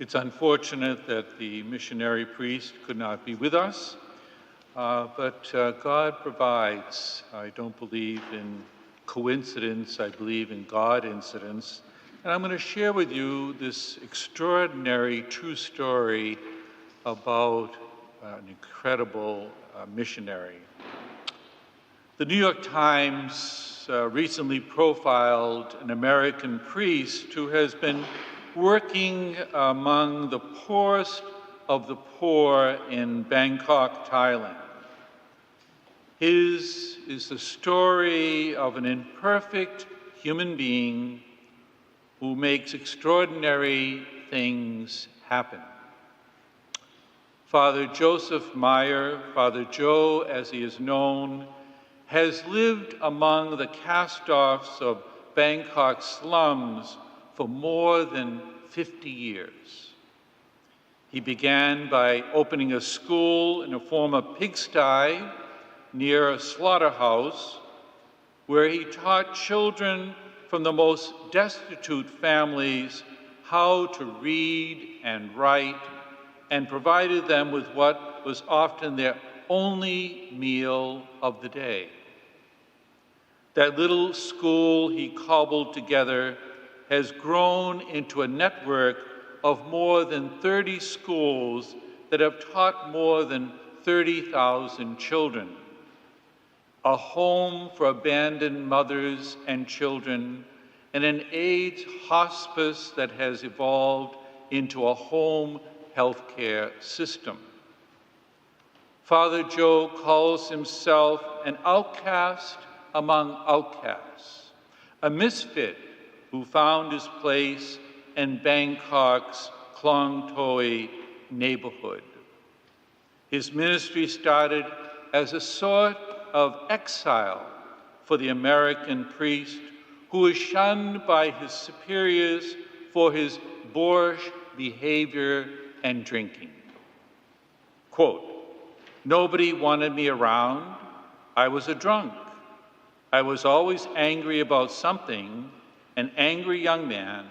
It's unfortunate that the missionary priest could not be with us, but God provides. I don't believe in coincidence, I believe in God incidents. And I'm going to share with you this extraordinary true story about an incredible missionary. The New York Times recently profiled an American priest who has been working among the poorest of the poor in Bangkok, Thailand. His is the story of an imperfect human being who makes extraordinary things happen. Father Joseph Meyer, Father Joe as he is known, has lived among the cast-offs of Bangkok slums for more than 50 years. He began by opening a school in a former pigsty near a slaughterhouse where he taught children from the most destitute families how to read and write and provided them with what was often their only meal of the day. That little school he cobbled together has grown into a network of more than 30 schools that have taught more than 30,000 children, a home for abandoned mothers and children, and an AIDS hospice that has evolved into a home healthcare system. Father Joe calls himself an outcast among outcasts, a misfit who found his place in Bangkok's Klong Toi neighborhood. His ministry started as a sort of exile for the American priest who was shunned by his superiors for his boorish behavior and drinking. Quote, "Nobody wanted me around. I was a drunk. I was always angry about something, an angry young man.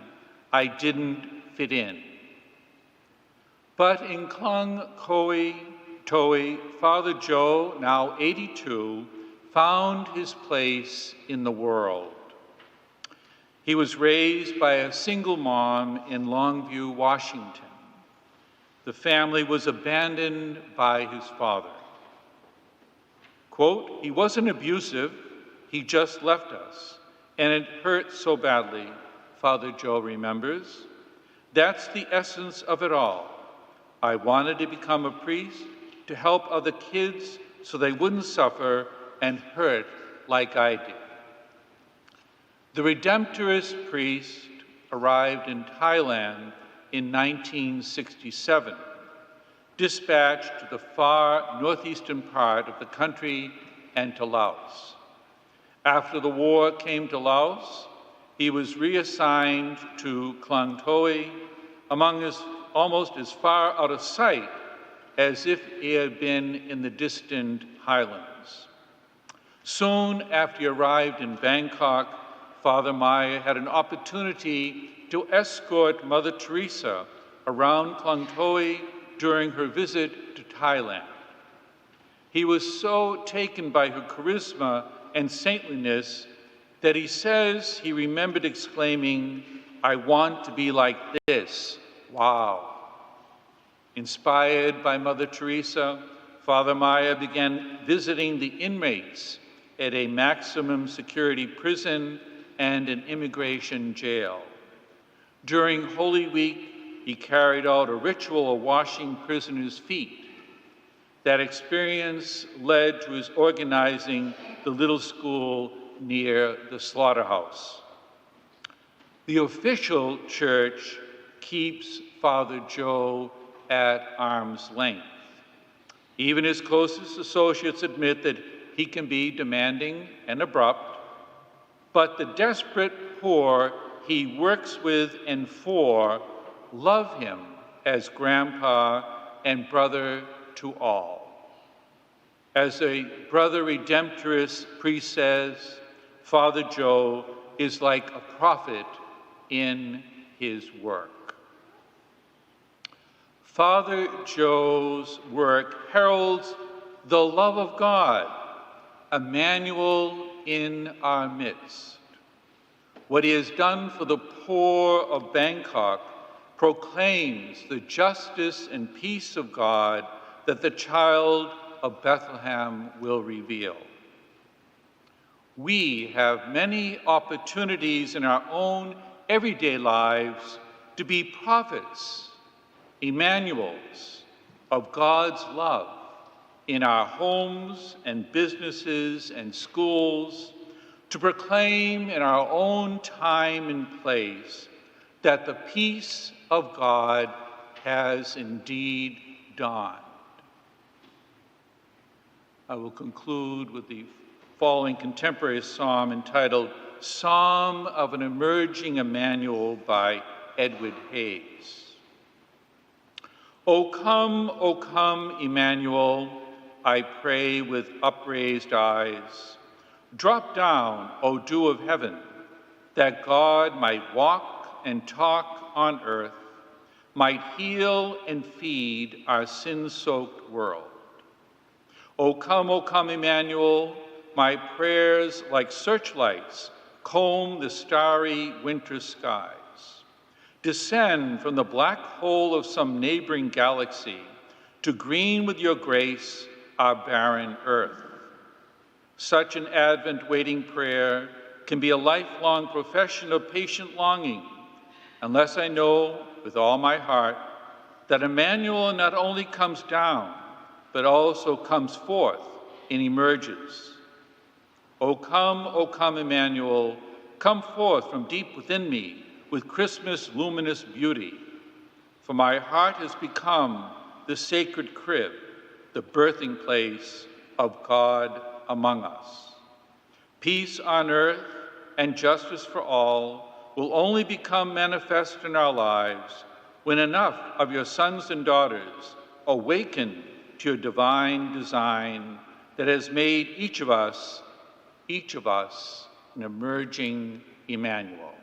I didn't fit in." But in Klong Toi, Father Joe, now 82, found his place in the world. He was raised by a single mom in Longview, Washington. The family was abandoned by his father. Quote, "He wasn't abusive, he just left us, and it hurt so badly," Father Joe remembers. "That's the essence of it all. I wanted to become a priest to help other kids so they wouldn't suffer and hurt like I did." The Redemptorist priest arrived in Thailand in 1967, dispatched to the far northeastern part of the country and to Laos. After the war came to Laos, he was reassigned to Klong Toi, almost as far out of sight as if he had been in the distant highlands. Soon after he arrived in Bangkok, Father Meyer had an opportunity to escort Mother Teresa around Klong Toi during her visit to Thailand. He was so taken by her charisma and saintliness that he says he remembered exclaiming, "I want to be like this, wow." Inspired by Mother Teresa, Father Meyer began visiting the inmates at a maximum security prison and an immigration jail. During Holy Week, he carried out a ritual of washing prisoners' feet. That experience led to his organizing the little school near the slaughterhouse. The official church keeps Father Joe at arm's length. Even his closest associates admit that he can be demanding and abrupt, but the desperate poor he works with and for love him as grandpa and brother to all. As a brother Redemptorist priest says, Father Joe is like a prophet in his work. Father Joe's work heralds the love of God, Emmanuel in our midst. What he has done for the poor of Bangkok proclaims the justice and peace of God that the child of Bethlehem will reveal. We have many opportunities in our own everyday lives to be prophets, Emmanuels of God's love in our homes and businesses and schools, to proclaim in our own time and place that the peace of God has indeed dawned. I will conclude with the following contemporary psalm entitled Psalm of an Emerging Emmanuel by Edward Hayes. O come, Emmanuel, I pray with upraised eyes. Drop down, O dew of heaven, that God might walk and talk on earth, might heal and feed our sin-soaked world. O come, Emmanuel, my prayers like searchlights comb the starry winter skies. Descend from the black hole of some neighboring galaxy to green with your grace our barren earth. Such an Advent waiting prayer can be a lifelong profession of patient longing, unless I know with all my heart that Emmanuel not only comes down, but also comes forth and emerges. O come, Emmanuel, come forth from deep within me with Christmas' luminous beauty. For my heart has become the sacred crib, the birthing place of God among us. Peace on earth and justice for all will only become manifest in our lives when enough of your sons and daughters awaken to your divine design that has made each of us an emerging Emmanuel.